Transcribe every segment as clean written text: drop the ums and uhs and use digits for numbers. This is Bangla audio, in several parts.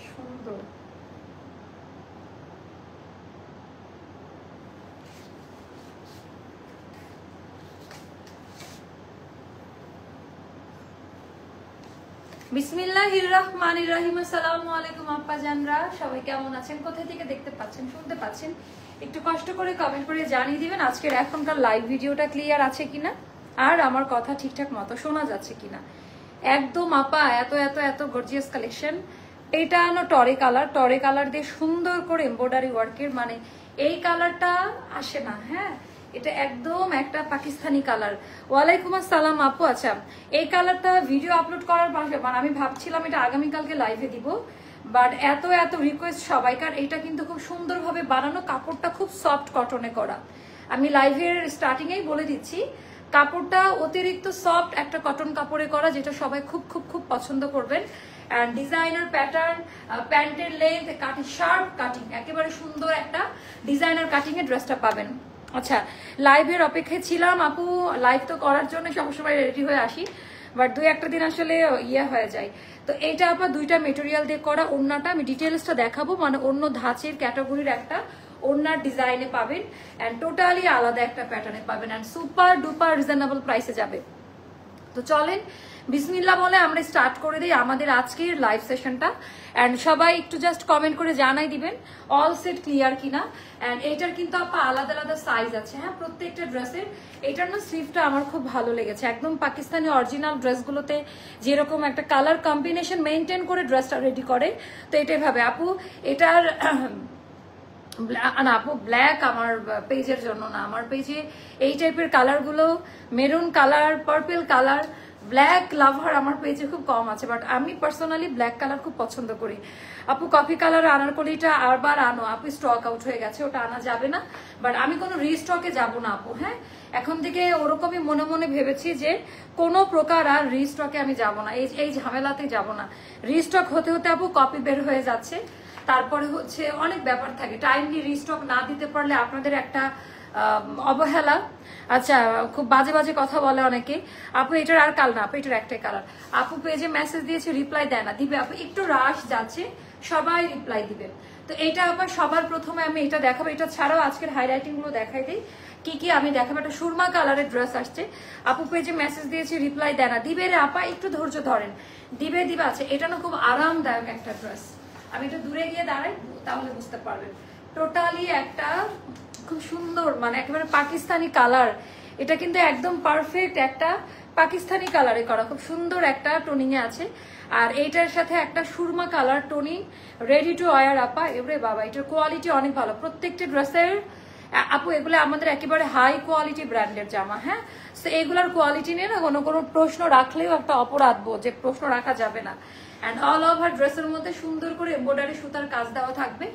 সুন্দর। বিসমিল্লাহির রহমানির রহিম। আসসালামু আলাইকুম আপা জানরা, সবাই কেমন আছেন? কোথায় থেকে দেখতে পাচ্ছেন, শুনতে পাচ্ছেন? একটু কষ্ট করে কমেন্ট করে জানিয়ে দিবেন আজকের এখনকার লাইভ ভিডিওটা ক্লিয়ার আছে কিনা, আর আমার কথা ঠিকঠাক মতো শোনা যাচ্ছে কিনা। একদম আপা এত এত এত গর্জিয়াস কালেকশন। এটা হলো টরে কালার দিয়ে সুন্দর করে এমব্রয়ডারি ওয়ার্কের, মানে এই কালারটা আসে না। হ্যাঁ, এটা একদম একটা পাকিস্তানি কালার। ওয়ালাইকুম আসসালাম আপু। আচ্ছা, এই কালারটা ভিডিও আপলোড করার পাশে মানে আমি ভাবছিলাম এটা আগামীকালকে লাইভে দিব, বাট এত এত রিকোয়েস্ট সবাইকার। এটা কিন্তু খুব সুন্দরভাবে বানানো, কাপড়টা খুব সফট কটনে করা। আমি লাইভের স্টার্টিংয়েই বলে দিচ্ছি, কাপড়টা অতিরিক্ত সফট একটা কটন কাপড়ে করা, যেটা সবাই খুব খুব খুব পছন্দ করবেন। অ্যান্ড ডিজাইনার প্যাটার্ন, প্যান্টের লেন্থ, কাটিং, শার্প কাটিং, একেবারে সুন্দর একটা ডিজাইনার কাটিং এর ড্রেসটা পাবেন। আচ্ছা, লাইভের অপেক্ষায় ছিলাম আপু। লাইভ তো করার জন্য সবসময় রেডি হয়ে আসি, বাট দুই একটা দিন আসলে ইয়ে হয়ে যায়। তো এইটা আপনার দুইটা মেটেরিয়াল দিয়ে করা। ওড়নাটা আমি ডিটেলসটা দেখাবো, মানে অন্য ধাঁচের ক্যাটাগরির একটা ওড়নার ডিজাইনে পাবেন, অ্যান্ড টোটালি আলাদা একটা প্যাটার্নে পাবেন, অ্যান্ড সুপার ডুপার রিজনেবল প্রাইসে যাবে। তো চলেন বিসমিল্লাহ বলে আমরা স্টার্ট করে দিই আমাদের আজকের লাইভ সেশনটা। অ্যান্ড সবাই একটু জাস্ট কমেন্ট করে জানাই দিবেন অল সেট ক্লিয়ার কিনা। অ্যান্ড এইটার কিন্তু আপা আলাদা আলাদা সাইজ আছে। হ্যাঁ, প্রত্যেকটা ড্রেসের। এটার না স্লিভটা আমার খুব ভালো লেগেছে, একদম পাকিস্তানি অরিজিনাল ড্রেসগুলোতে যেরকম একটা কালার কম্বিনেশন মেনটেন করে ড্রেসটা রেডি করে, তো এটাই ভাবে আপু। এটার না আপু, ব্ল্যাক আমার পেজের জন্য না, আমার পেজে এই টাইপের কালারগুলো, maroon colour, purple colour, black লাভার আমার পেজে খুব কম আছে, বাট আমি পার্সোনালি ব্ল্যাক কালার খুব পছন্দ করি। আপু কফি কালার আনারকলিটা আরবার আনো আপু, স্টক আউট হয়ে গেছে, ওটা আনা যাবে না, বাট আমি কোনো রিস্টকে যাব না আপু। হ্যাঁ, এখন থেকে ওরকমই মনে মনে ভেবেছি যে কোনো প্রকার আর রিস্টকে আমি যাব না, এই ঝামেলাতে যাব না। রিস্টক হতে হতে আপু কপি বের হয়ে যাচ্ছে, তারপরে হচ্ছে অনেক ব্যাপার থাকে, টাইমলি রিস্টক না দিতে পারলে আপনাদের একটা অবহেলা। আচ্ছা, খুব বাজে বাজে কথা বলে অনেকে, আপু এটার আর কাল না আপু, এটার একটাই কালার। আপু পেজে মেসেজ দিয়েছে, রিপ্লাই দেয় না, দিবে আপু, একটু রাশ যাচ্ছে, সবাই রিপ্লাই দিবে। তো এটা আবার সবার প্রথমে আমি এটা দেখাবো। এটা ছাড়াও আজকের হাইলাইটিং গুলো দেখাই দিই কি কি আমি দেখাবো। একটা সুরমা কালারের ড্রেস আসছে, আপু পেজে মেসেজ দিয়েছে, রিপ্লাই দেয় না, দিবে রে আপা, একটু ধৈর্য ধরেন, দিবে দিবে। আছে, এটা না খুব আরামদায়ক একটা ড্রেস। আমি একটু দূরে গিয়ে দাঁড়াই, তাহলে বুঝতে পারবেন। টোটালি একটা খুব সুন্দর, মানে একেবারে পাকিস্তানি কালার। এটা কিন্তু একদম পারফেক্ট একটা পাকিস্তানি কালারে করা, খুব সুন্দর একটা টোনিং এ আছে। আর এইটার সাথে একটা Surma colour toning, ready to wire আপা। এবারে বাবা, এটার কোয়ালিটি অনেক ভালো প্রত্যেকটা ড্রেসের আপু। এগুলো আমাদের একেবারে হাই কোয়ালিটি ব্র্যান্ডের জামা। হ্যাঁ, তো এগুলার কোয়ালিটি নিয়ে না কোনো প্রশ্ন রাখলেও একটা অপরাধ, যে প্রশ্ন রাখা যাবে না। অ্যান্ড অল ওভার ড্রেসের মধ্যে সুন্দর করে এমব্রয়ডারি সুতার কাজ দেওয়া থাকবে।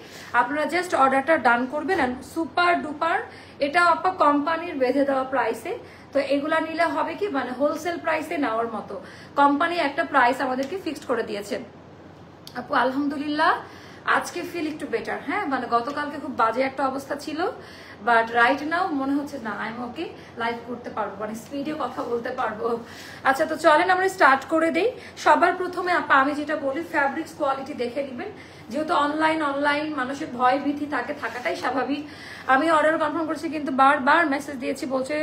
আপনারা জাস্ট অর্ডারটা ডান করবেন, অ্যান্ড সুপার ডুপার এটা আপা কোম্পানির বেঁধে দেওয়া প্রাইসে। তো এগুলা নিলে হবে কি, মানে হোলসেল প্রাইসে নেওয়ার মতো কোম্পানি একটা প্রাইস আমাদেরকে ফিক্সড করে দিয়েছে আপু। আলহামদুলিল্লাহ আজকে ফিল একটু বেটার। হ্যাঁ, মানে গতকালকে খুব বাজে একটা অবস্থা ছিল, বাট রাইট নাও মনে হচ্ছে না আই এম ওকে, লাইভ করতে পারবো, মানে স্পিডে কথা বলতে পারবো। আচ্ছা, তো চলেন আমরা স্টার্ট করে দেই। সবার প্রথমে আপা আমি যেটা বলি, ফ্যাব্রিক্স কোয়ালিটি দেখে নেবেন, যেহেতু অনলাইন মানুষের ভয় ভীতি থাকে, থাকাটাই স্বাভাবিক। আমি অর্ডার কনফার্ম করছি, কিন্তু বারবার মেসেজ দিয়েছি, বলছে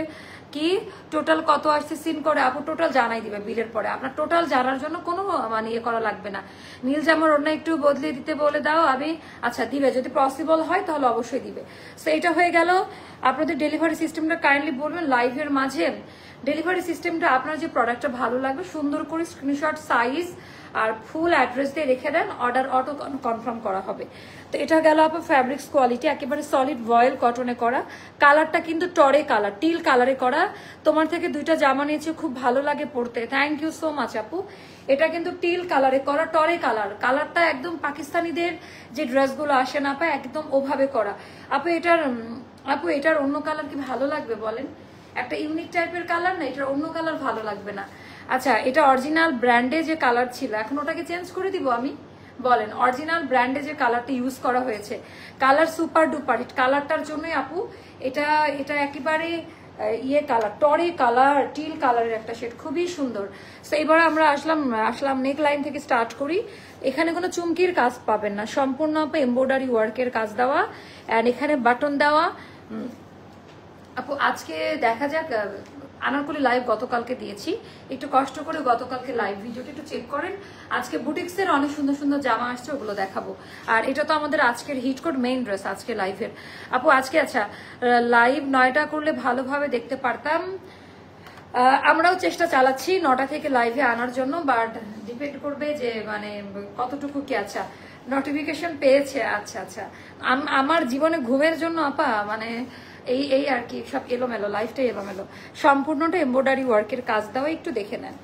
কি টোটাল কত আসছে সিন করে আপু, টোটাল জানাই দিবে বিলের পরে। আপনার টোটাল জানার জন্য কোনো মানে ইয়ে করা লাগবে না। নীল জামার ওড়না একটু বদলে দিতে বলে দাও আমি, আচ্ছা দিবে, যদি পসিবল হয় তাহলে অবশ্যই দিবে। সো এটা হয়ে গেল। আপনাদের ডেলিভারি সিস্টেমটা কাইন্ডলি বলবেন লাইভের মাঝে। ডেলিভারি সিস্টেমটা আপনার যে প্রোডাক্টটা ভালো লাগবে সুন্দর করে স্ক্রিনশট, সাইজ আর ফুল অ্যাড্রেস দিয়ে রেখে দেন, অর্ডার অটো কনফার্ম করা হবে। তো এটা গেল আপনার ফ্যাব্রিক্স কোয়ালিটি, একেবারে সলিড ভয়েল কটনে করা। কালারটা কিন্তু টরে কালার, টিল কালারে করা। তোমার থেকে দুইটা জামা নিয়েছি, খুব ভালো লাগে পরতে, থ্যাংক ইউ সো মাচ আপু। এটা কিন্তু টিল কালারে করা, টরে কালার। কালারটা একদম পাকিস্তানিদের যে ড্রেসগুলো আসে না আপা, একদম ওভাবে করা। আপু এটার অন্য কালার কি ভালো লাগবে বলেন? একটা ইউনিক টাইপের কালার না, এটার অন্য কালার ভালো লাগবে না। আচ্ছা, এটা অরিজিনাল ব্র্যান্ডে যে কালার ছিল, এখন ওটাকে চেঞ্জ করে দিব আমি? বলেন, অরিজিনাল ব্র্যান্ডে যে কালারটা ইউজ করা হয়েছে, কালার সুপার ডুপার হিট, কালারটার জন্যই আপু এটা একেবারে ইয়ে কালার, টরে কালার, টিল কালারের একটা শেড, খুবই সুন্দর। সো এবার আমরা আসলাম নেক লাইন থেকে স্টার্ট করি। এখানে কোনো চুমকির কাজ পাবেন না, সম্পূর্ণ এমব্রয়ডারি ওয়ার্কের কাজ দেওয়া, অ্যান্ড এখানে বাটন দেওয়া। আপু আজকে দেখা যাক, আনারকলি লাইভ গতকালকে দিয়েছি, একটু কষ্ট করে গতকালকে লাইভ ভিডিওটা একটু চেক করেন। আজকে বুটিক্সের অনেক সুন্দর সুন্দর জামা আসছে, ওগুলো দেখাবো। আর এটা তো আমাদের আজকের হিটকোট মেইন ড্রেস আজকে লাইভের। আপু আজকে আচ্ছা লাইভ 9টা করলে ভালোভাবে দেখতে পারতাম। আমরাও চেষ্টা চালাচ্ছি 9টা থেকে লাইভে আনার জন্য, বাট ডিপেন্ড করবে যে মানে কতটুকু কি। আচ্ছা নোটিফিকেশন পেয়েছে, আচ্ছা আচ্ছা। আমার জীবনে ঘুমের জন্য আপা মানে এই আর কি, সব এলোমেলো, লাইফটাই এলোমেলো। সম্পূর্ণটা এমব্রয়ডারি ওয়ার্কের কাজ দেওয়া, একটু দেখে নেন।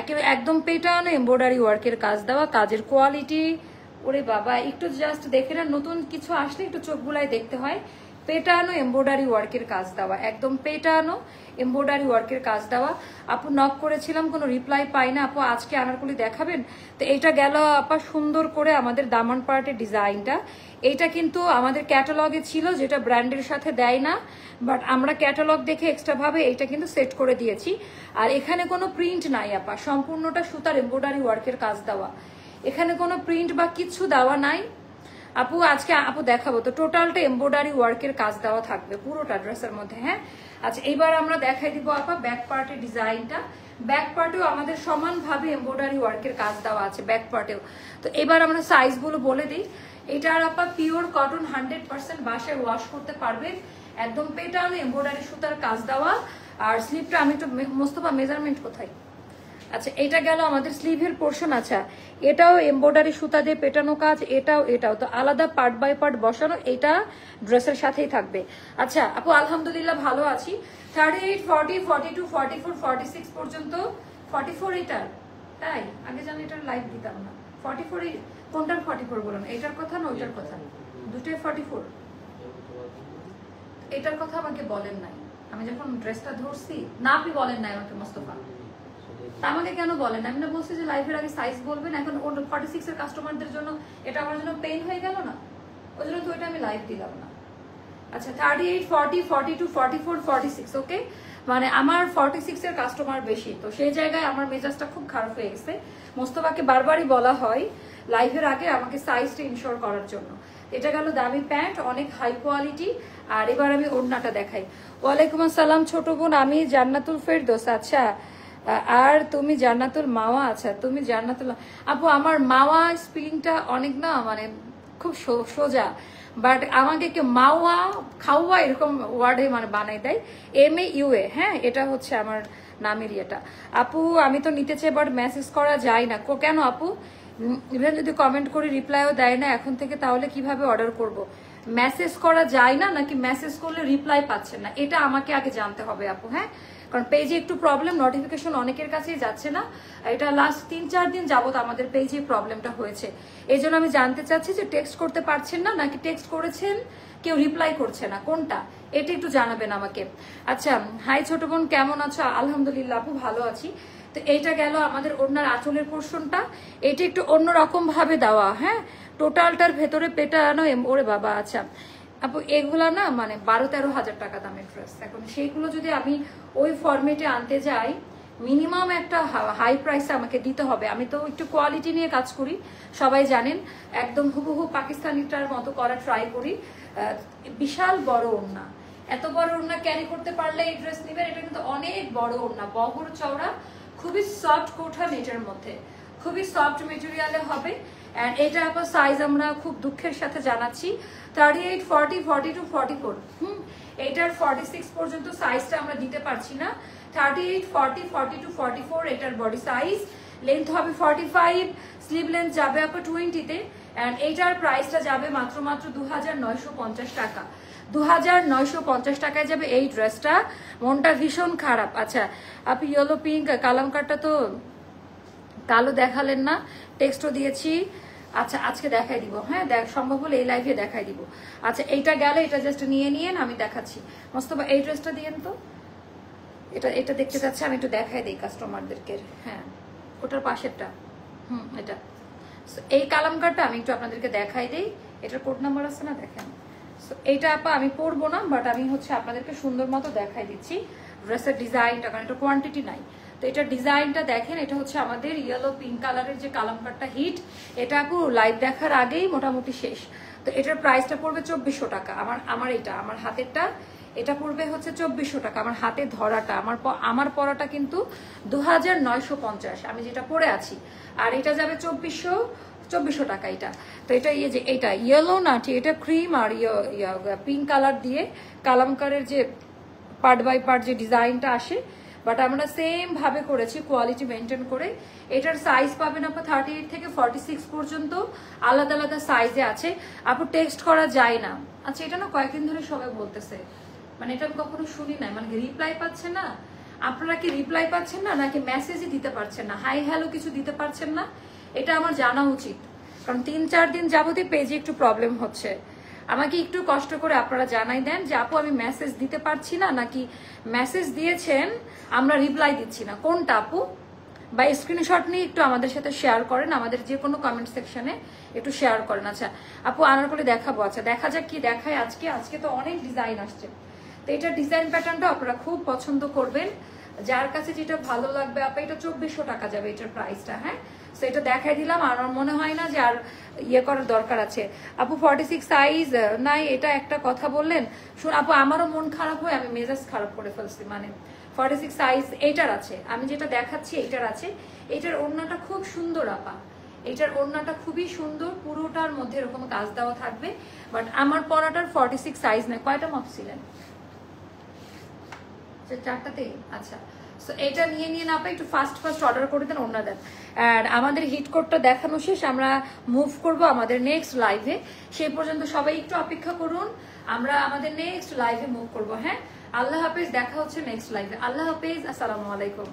একেবারে একদম পেটানো এমব্রয়ডারি ওয়ার্কের কাজ দেওয়া, কাজের কোয়ালিটি ওরে বাবা, একটু জাস্ট দেখে নেন। নতুন কিছু আসলে একটু চোখ বুলায় দেখতে হয়। পেটানো এমব্রয়ডারি ওয়ার্কের কাজ দেওয়া, একদম পেটানো এমব্রয়ডারি ওয়ার্কের কাজ দেওয়া। আপু নক করেছিলাম, কোনো রিপ্লাই পাই না। আপু আজকে আনারকলি দেখাবেন? তো এটা গেল আপা সুন্দর করে আমাদের দামান পার্টের ডিজাইনটা। এইটা কিন্তু আমাদের ক্যাটালগে ছিল, যেটা ব্র্যান্ডের সাথে দেয় না, বাট আমরা ক্যাটালগ দেখে এক্সট্রা ভাবে এইটা কিন্তু সেট করে দিয়েছি। আর এখানে কোনো প্রিন্ট নাই আপা, সম্পূর্ণটা সুতার এমব্রয়ডারি ওয়ার্কের কাজ দেওয়া, এখানে কোনো প্রিন্ট বা কিছু দেওয়া নাই। আপু আজকে আপু দেখাবো তো টোটালটা এমব্রয়ডারি ওয়ার্কের কাজ দেওয়া থাকবে পুরোটা ড্রেসের মধ্যে। হ্যাঁ আচ্ছা, এইবার আমরা দেখাই দিব আপা ব্যাক পার্টের ডিজাইনটা। ব্যাক পার্টেও আমাদের সমানভাবে এমব্রয়ডারি ওয়ার্কের কাজ দেওয়া আছে ব্যাক পার্টেও। তো এবার আমরা সাইজগুলো বলে দিই। এটার আপা পিওর কটন, 100% বাসায় ওয়াশ করতে পারবেন, একদম পেটানো এমব্রয়ডারি সুতার কাজ দেওয়া। আর স্লিভটা আমি একটু মোস্তফা মেজারমেন্ট কোথায়? আচ্ছা এটা গেল আমাদের স্লিভের পোর্শন। আচ্ছা এটাও এমব্রয়ডারি সুতা দিয়ে পেটানো কাজ, এটাও তো আলাদা পার্ট বাই পার্ট বসানো, এটা ড্রেসের সাথেই থাকবে। আচ্ছা আপু আলহামদুলিল্লাহ ভালো আছি। 38, 40, 42, 44, 46 পর্যন্ত। 44 এটার, তাই আগে জানি এটার লাইভ দিতাম না। 44 কোনটার 44 বলুন? এটার কথা না ওইটার কথা? দুটোই 44। এটার কথা আমাকে বলেন নাই, আমি যখন ড্রেসটা ধরছি না, আপনি বলেন নাই আমাকে মোস্তফা। আমাকে কেন বলেন? আমি না বলছি যে লাইভের আগে সাইজ বলবেন, এখন 46 এর কাস্টমারদের জন্য এটা আমার জন্য পেইন হয়ে গেল না, ওই জন্য তো ওইটা আমি লাইভ দিলাম না। আচ্ছা 38, 40, 42, 44, 46, ওকে। মানে আমার 46 এর কাস্টমার বেশি, তো সেই জায়গায় আমার মেজাজটা খুব খারাপ হয়ে গেছে। মোস্তফাকে বারবারই বলা হয় লাইভের আগে আমাকে সাইজটা ইনশিওর করার জন্য। এটা গেল দামি প্যান্ট, অনেক হাই কোয়ালিটি। আর এবার আমি ওড়নাটা দেখাই। ওয়ালাইকুম আসসালাম ছোট বোন, আমি জান্নাতুল ফেরদৌস। আচ্ছা আর তুমি জান্নাতুল মাওয়া? আচ্ছা তুমি জান্নাতুল আপু। আমার মাওয়া স্পেলিংটা অনেক না মানে খুব সোজা, বাট আমাকে কেউ মাওয়া খাওয়া এরকম ওয়ার্ডে মানে বানাই দেয়, MAUA। হ্যাঁ এটা হচ্ছে আমার নামের ইয়েটা। আপু আমি তো নিতে চাই, বাট মেসেজ করা যায় না। কেন আপু? ইভেন যদি কমেন্ট করে রিপ্লাইও দেয় না এখন থেকে, তাহলে কিভাবে অর্ডার করব? মেসেজ করা যায় না নাকি মেসেজ করলে রিপ্লাই পাচ্ছেন না, এটা আমাকে আগে জানতে হবে আপু। হ্যাঁ কারণ পেজে একটু প্রবলেম, নোটিফিকেশন অনেকের কাছেই যাচ্ছে না। এটা লাস্ট 3-4 দিন যাবত আমাদের পেজে প্রবলেমটা হয়েছে। এই জন্য আমি জানতে চাচ্ছি যে টেক্সট করতে পারছেন না নাকি টেক্সট করেছেন কেউ রিপ্লাই করছে না, কোনটা এটা একটু জানাবেন আমাকে। আচ্ছা হাই ছোট বোন কেমন আছো? আলহামদুলিল্লাহ আপু ভালো আছি। তো এইটা গেল আমাদের ওড়নার আঁচলের পোর্শনটা, এটা একটু অন্যরকম ভাবে দেওয়া। হ্যাঁ টোটালটার ভেতরে পেটানো ওরে বাবা। আচ্ছা আপু এগুলা না মানে 12-13 হাজার টাকা দামের ড্রেস, এখন সেইগুলো যদি আমি ওই ফরম্যাটে আনতে যাই মিনিমাম একটা হাই প্রাইসে আমাকে দিতে হবে। আমি তো একটু কোয়ালিটি নিয়ে কাজ করি, সবাই জানেন, একদম হুবহু পাকিস্তানিটার মতো করা ট্রাই করি। বিশাল বড় ওড়না, এত বড় ওড়না ক্যারি করতে পারলে এই ড্রেস নেবেন। এটা কিন্তু অনেক বড় ওড়না, বহর চওড়া, খুবই সফট কোঠান, এটার মধ্যে খুবই সফট মেটেরিয়ালে হবে। এন্ড এটা আবার সাইজ আমরা খুব দুঃখের সাথে জানাচ্ছি 38, 40, 42, 44। এটার 46 পর্যন্ত সাইজটা আমরা দিতে পারছি না। 38, 40, 42, 44 এটার বডি সাইজ। লেন্থ হবে 45, স্লিভ লেন্থ যাবে আপনার 20-তে। এন্ড এইটার প্রাইসটা যাবে মাত্র 2950 টাকা। 2950 টাকায় যাবে এই ড্রেসটা। মনটা ভীষণ খারাপ। আচ্ছা আপনি ইয়েলো পিঙ্ক কালামকারটা তো কালো দেখালেন না, টেক্সটও দিয়েছি। আচ্ছা আজকে দেখাই দিব। হ্যাঁ সম্ভব হলে এই লাইভে দেখাই দিব। আচ্ছা এইটা গেলে এটা জাস্ট নিয়ে আমি দেখাচ্ছি। মোস্তফা এই ড্রেসটা দিয়েন তো, এটা দেখতে যাচ্ছে, আমি একটু দেখাই দিই কাস্টমারদেরকে। হ্যাঁ ওটার পাশেরটা, এটা এই কালামকারটা আমি একটু আপনাদেরকে দেখাই দিই। এটার কোড নাম্বার আছে না, দেখেন। এইটা আপা আমি পরবো না, বাট আমি হচ্ছে আপনাদেরকে সুন্দর মতো দেখাই দিচ্ছি ড্রেসের ডিজাইনটা, কারণ এটা কোয়ান্টিটি নাই। তো এটা ডিজাইনটা দেখেন, এটা হচ্ছে আমাদের ইয়েলো পিঙ্ক কালারের যে কালামকারটা হিট, এটা আপু লাইভ দেখার আগেই মোটামুটি শেষ। তো এটার প্রাইসটা পড়বে 2400 টাকা। আমার হাতেরটা এটা পড়বে হচ্ছে 2400 টাকা। আমার হাতে ধরাটা আমার পরাটা কিন্তু 2950 আমি যেটা পরে আছি, আর এটা যাবে 2400 টাকা এটা। তো এটা এটা ইয়েলো না, ঠিক এটা ক্রিম আর পিঙ্ক কালার দিয়ে কালামকারের যে পার্ট বাই পার্ট যে ডিজাইনটা আসে, বাট আমরা সেম ভাবে করেছি, কোয়ালিটি মেনটেন করে। এটার সাইজ পাবেন আপু 38 থেকে 46 পর্যন্ত, আলাদা আলাদা সাইজে আছে আপু। টেক্সট করা যায় না। আচ্ছা, এটা না কয়েকদিন ধরে সবাই বলতেছে, মানে এটা আমি কখনো শুনি না, মানে রিপ্লাই পাচ্ছে না। আপনারা কি রিপ্লাই পাচ্ছেন না, নাকি মেসেজই দিতে পারছেন না, হাই হ্যালো কিছু দিতে পারছেন না? এটা আমার জানা উচিত, কারণ 3-4 দিন যাবতীয় পেজে একটু প্রবলেম হচ্ছে। আমাকে একটু কষ্ট করে আপনারা জানাই দেন যে আপু আমি মেসেজ দিতে পারছি না, নাকি মেসেজ দিয়েছেন আমরা রিপ্লাই দিচ্ছি না, কোনটা আপু? বা স্ক্রিনশট নিয়ে একটু আমাদের সাথে শেয়ার করেন, আমাদের যে কোনো কমেন্ট সেকশনে একটু শেয়ার করেন। আচ্ছা আপু আনারকলি দেখাবো, আচ্ছা দেখা যাক কি দেখায় আজকে তো অনেক ডিজাইন আসছে। তো এটার ডিজাইন প্যাটার্নটা আপনারা খুব পছন্দ করবেন, যার কাছে যেটা ভালো লাগবে আপা। এটা 2400 টাকা যাবে এটার প্রাইসটা। হ্যাঁ, তো এটা দেখাই দিলাম, আর আমার মনে হয় না যে আর ইয়ে করার দরকার আছে। আপু 46 সাইজ নাই, এটা একটা কথা বললেন। শুন আপু, আমারও মন খারাপ হয়ে আমি মেজাজ খারাপ করে ফেলছি। মানে 46 সাইজ এইটার আছে, আমি যেটা দেখাচ্ছি এইটার আছে। এইটার ওড়নাটা খুব সুন্দর আপা, এইটার ওড়নাটা খুবই সুন্দর, পুরোটার মধ্যে এরকম কাজ দেওয়া থাকবে। বাট আমার পরাটার 46 সাইজ নেই। কয়টা মাপ ছিলেন? 4টাতেই। আচ্ছা, সো এটা নিয়ে না পাই, একটু ফাস্ট অর্ডার করে দেন, ওড়না দেন। আর আমাদের হিট কোডটা দেখানো শেষ, আমরা মুভ করব আমাদের নেক্সট লাইভে। সেই পর্যন্ত সবাই একটু অপেক্ষা করুন, আমরা আমাদের নেক্সট লাইভে মুভ করব। হ্যাঁ, আল্লাহ হাফেজ, দেখা হচ্ছে নেক্সট লাইভে। আল্লাহ হাফেজ, আসসালামু আলাইকুম।